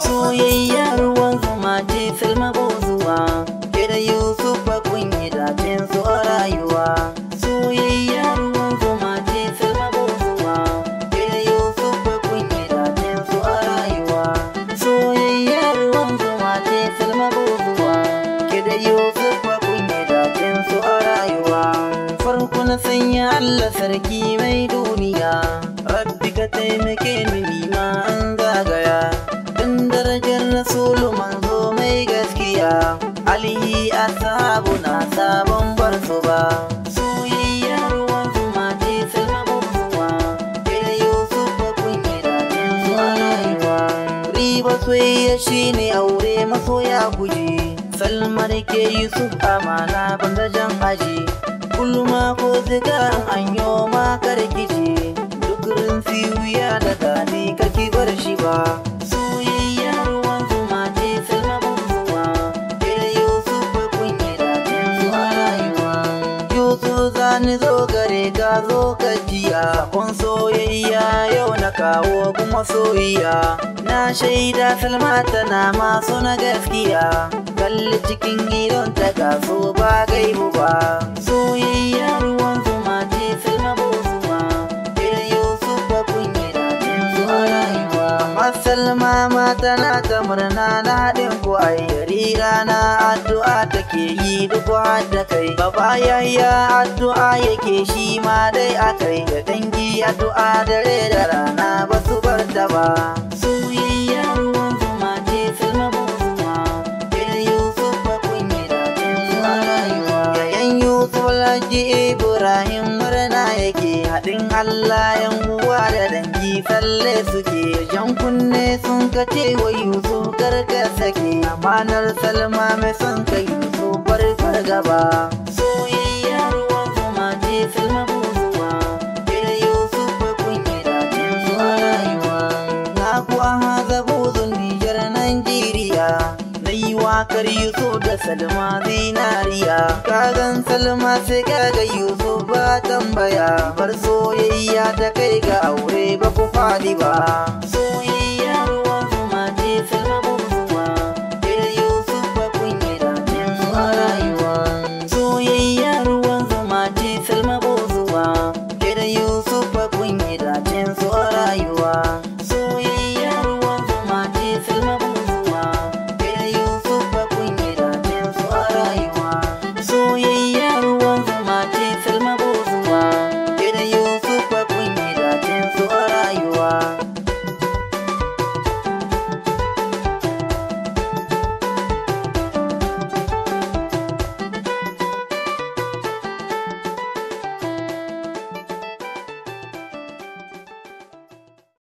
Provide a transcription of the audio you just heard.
Soyayya ruwan zuma ce Salma Buzuwa, ke da Yusuf kun yi dacin su a rayuwa. Soyayya ruwan zuma ce Salma Buzuwa, ke da Yusuf kun yi dacin su a rayuwa. Soyayya ruwan zuma ce Salma Buzuwa, ke da Yusuf kun yi dacin su a rayuwa. Farko na sanya Allah sarki mai duniya, Rabbi ka taimake ni ma an zagaya. Darajar Rasulu manzo mai gaskiya, alihi ashabu na sabon bar su ba. Soyayya ruwan zuma ce Salma Buzuwa, ke da Yusuf kun yi dacin su a rayuwa. Riba soyayya shine aure masoya guje, Salma da ke Yusuf amana banda jan aji. Kulma ko zigaran anyo ma karkice, duk rinsi wuya da dadi karki bar shi ba. Zani zo gare ka zo ka jiya, kun soyayya yau na kawo kuma soyayya. Na shaida Salma tana masu na gaskiya, kalli cikin idon ta kaso ba gaibu ba. Soyayya ruwan zuma ce Salma Buzuwa, ke da Yusuf kun yi dacin su a rayuwa. Amma Salma ma tana ta murna na haɗin ku ayyari rana addu'a take yi duk da kai. Baba yaya addu'a yake shi ma dai akai, da dangi addu'a dare da rana ba su bar ta ba. Soyayya ruwan zuma ce Salma Buzuwa, ke da Yusuf kun yi dacin su a rayuwa. Yayan Yusuf Alhaji Ibrahim murna yake, haɗin Allah yan uwa da dangi tsalle suke. Jan kunne sun kace wa Yusuf karka sake, amanar Salma mai son kai Yusuf farfar gaba. Soyayya ruwan zuma ce Salma Buzuwa, ke da Yusuf kun yi dacin su a rayuwa. Na ku Ahaza Buzu Nijar Najeriya, na yi wakar Yusuf da Salma zinariya. Kagan Salma sai kaga Yusuf ba tambaya, bar soyayya ta kai ga aure ba ku faɗi ba.